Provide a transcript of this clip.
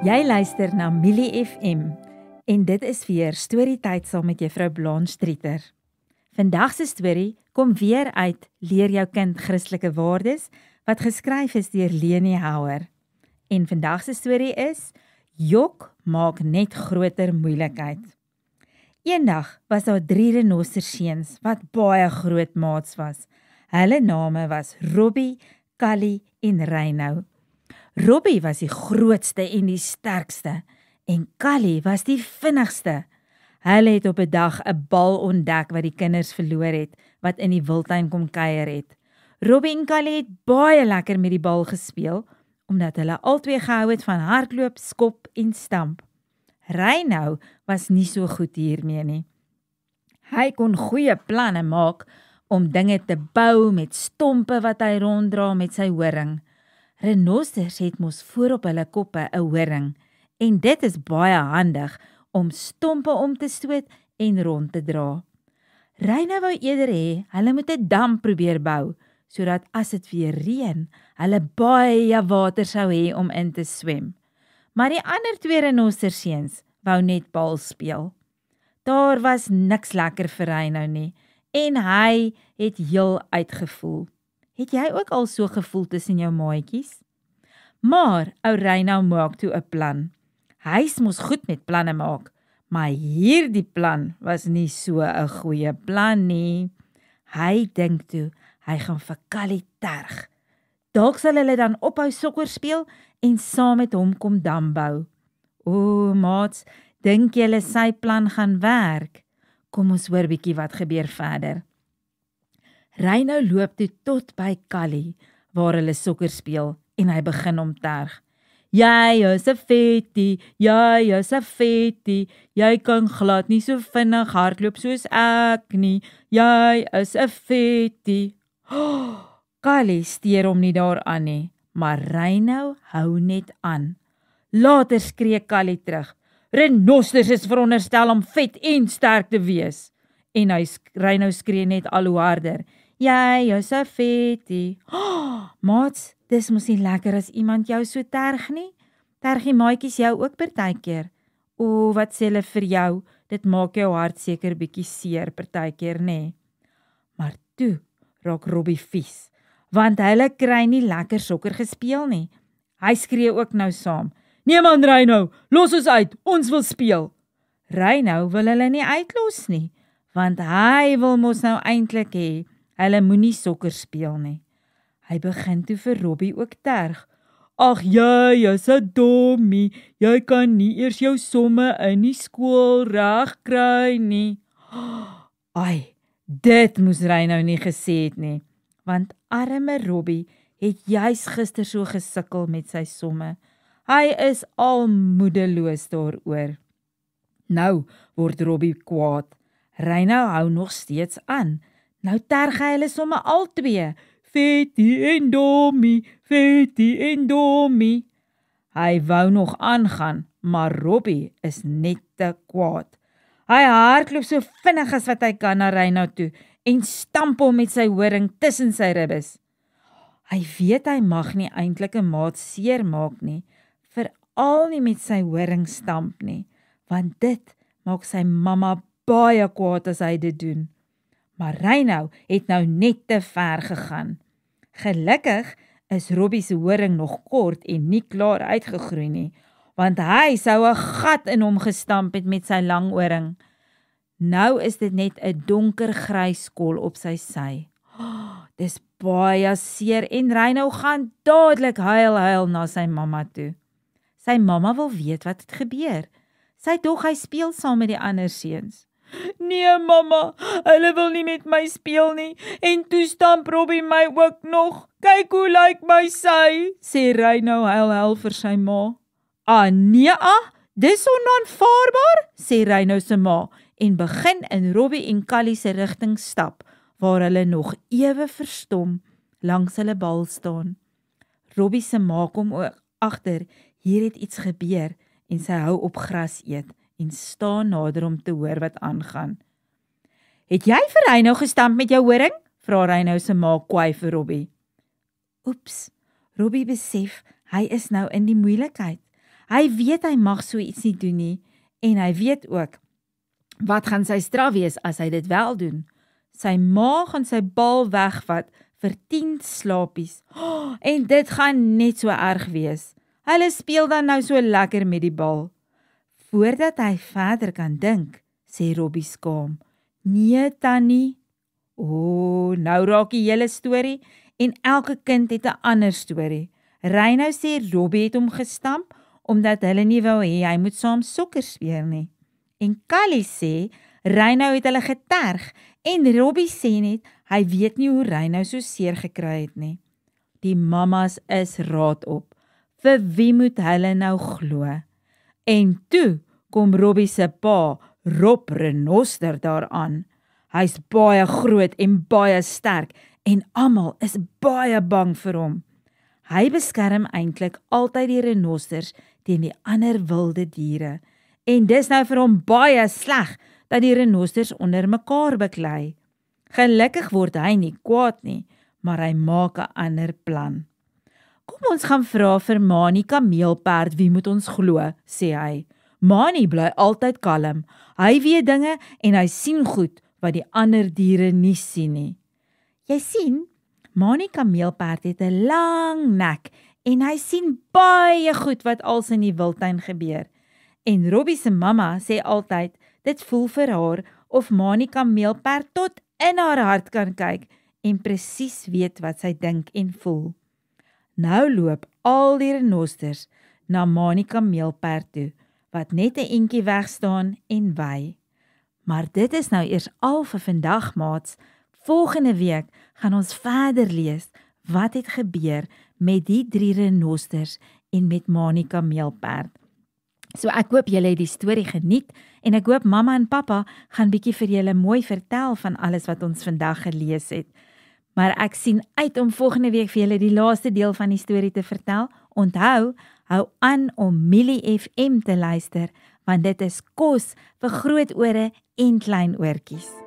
Jy luister na Millie FM en dit is weer Storytyd saam met Juffrou Blanche Strieter. Vandag se storie kom weer uit Leer jou kind Christelike waardes wat geskryf is deur Leni Houwer. En vandag se storie is Jok maak net groter moeilikheid. Eendag was daar 3 renosterseuns wat baie groot maats was. Hulle name was Robbie, Callie en Reinhou. Robbie was die grootste en die sterkste en Callie was die vinnigste. Hulle het op 'n dag 'n bal ontdek wat die kinders verloor het, wat in die wildtuin kom kuier het. Robbie en Callie het baie lekker met die bal gespeel, omdat hulle albei gehou het van hardloop, skop en stamp. Reinhou was nie so goed hiermee nie. Hy kon goeie planne maak om dinge te bou met stompe wat hy ronddra met sy horing. Renosters het mos voor op hulle koppe 'n horing en dit is baie handig om stompe om te stoot en rond te dra. Reinhou wou eerder hê hulle moet 'n dam probeer bou, sodat as dit weer reën, hulle baie water sou hê om in te swem. Maar die ander 2 renosterseuns wou net bal speel. Daar was niks lekker vir Reinhou nie en hy het heel uitgevoel. Het jy ook al so gevoel tussen jou maatjies? Maar ou Reinhou maak toe 'n plan. Hy's mos goed met planne maak, maar hierdie plan was nie so 'n goeie plan nie. Hy dink toe, hy gaan vir Callie terg. Dalk sal hulle dan ophou sokker speel en saam met hom kom dam bou. O, maats, dink julle sy plan gaan werk? Kom ons hoor bietjie wat gebeur verder. Reinhou loop toe tot by Callie, waar hulle sokker speel, en hy begin om terg. Jy is 'n vettie, jy is 'n vettie, jy kan glad nie so vinnig hardloop soos ek nie, jy is 'n vettie. Oh, Callie steur hom nie daaraan nie, maar Reinhou hou net aan. Later skree Callie terug, renosters is veronderstel om vet en sterk te wees. En Reinhou skree net al hoe harder. Jy is 'n vettie. Oh, maats, dis mos nie lekker as iemand jou so terg nie. Terg die maatjies jou ook partykeer. O, wat sê hulle vir jou? Dit maak jou hart seker bietjie seer partykeer, nê? Maar toe raak Robbie vies, want hulle kry nie lekker sokker gespeel nie. Hy skree ook nou saam. Nee man Reinhou, los ons uit, ons wil speel. Reinhou wil hulle nie uitlos nie, want hy wil mos nou eintlik hê hulle moenie sokker speel nie. Hy begin toe vir Robbie ook terg. Ag jy is 'n dommie, jy kan nie eers jou somme in die skool reg kry nie. Ai, dit moes Reinhou nie gesê het nie, want arme Robbie het juis gister so gesukkel met sy somme. Hy is al moedeloos daaroor. Nou word Robbie kwaad. Reinhou hou nog steeds aan. Nou terg hy hulle somme al 2. Vettie en dommie, vettie en dommie. Hy wou nog aangaan, maar Robbie is net te kwaad. Hy hardloop so vinnig as wat hy kan na Reinhou toe en stamp hom met sy horing tussen sy ribbes. Hy weet hy mag nie eintlik 'n maat seer maak nie, veral nie met sy horing stamp nie, want dit maak sy mamma baie kwaad as hy dit doen. Maar Reinhou het nou net te ver gegaan. Gelukkig is Robbie se horing nog kort en nie klaar uitgegroei nie, want hy sou 'n gat in hom gestamp het met sy lang horing. Nou is dit net 'n donker grys kol op sy sy. Dis baie seer en Reinhou gaan dadelik huil na sy mamma toe. Sy mamma wil weet wat het gebeur. Sy dog hy speel saam met die ander seuns. Nee mamma, hulle wil nie met my speel nie, en toe stamp Robbie my ook nog. Kyk hoe lyk my sy, sê Reinhou huil vir sy ma. Nee, dis onaanvaarbaar, sê Reinhou se ma, en begin in Robbie en Callie se rigting stap, waar hulle nog ewe verstom langs hulle bal staan. Robbie se ma kom ook agter, hier het iets gebeur, en sy hou op gras eet, en staan nader om te hoor wat aangaan. Het jy vir Reinhou gestamp met jou horing? Vra Reinhou se ma kwaai vir Robbie. Oeps, Robbie besef, hy is nou in die moeilikheid. Hy weet hy mag so iets nie doen nie, en hy weet ook, wat gaan sy straf wees as hy dit wel doen? Sy ma gaan sy bal wegvat vir 10 slapies, en dit gaan net so erg wees. Hulle speel dan nou so lekker met die bal. Voordat hy verder kan dink, sê Robbie skaam, nee tannie. Nou raak die hele storie, en elke kind het 'n ander storie. Reino sê Robbie het hom gestamp, omdat hulle nie wou hê hy moet saam sokker speel nie. En Callie sê, Reino het hulle geterg, en Robbie sê net, hy weet nie hoe Reino so seer gekry het nie. Die mammas is raad op, vir wie moet hulle nou glo? En toe kom Robbie se pa, Rob Renoster daaraan. Hy's baie groot en baie sterk, en almal is baie bang vir hom. Hy beskerm eintlik altyd die renosters teen die ander wilde diere, en dis nou vir hom baie sleg, dat die renosters onder mekaar beklei. Gelukkig word hy nie kwaad nie, maar hy maak 'n ander plan. Kom ons gaan vra vir Mani kameelperd wie moet ons glo, sê hy. Mani bly altyd kalm, hy weet dinge en hy sien goed wat die ander diere nie sien nie. Jy sien, Mani kameelperd het 'n lang nek en hy sien baie goed wat als in die wildtuin gebeur. En Robbie se mamma sê altyd, dit voel vir haar of Mani kameelperd tot in haar hart kan kyk en presies weet wat sy dink en voel. Nou loop al die renosters na Mani kameelperd toe, wat net 'n entjie weg staan en wy. Maar dit is nou eers al vir vandag, maats. Volgende week gaan ons verder lees wat het gebeur met die 3 renosters en met Mani kameelperd. So ek hoop julle het die storie geniet en ek hoop mamma en pappa gaan bietjie vir julle mooi vertel van alles wat ons vandag gelees het. Maar ek sien uit om volgende week vir julle die laaste deel van die storie te vertel. Onthou, hou aan om Millie FM te luister, want dit is kos vir groot ore en klein oortjies.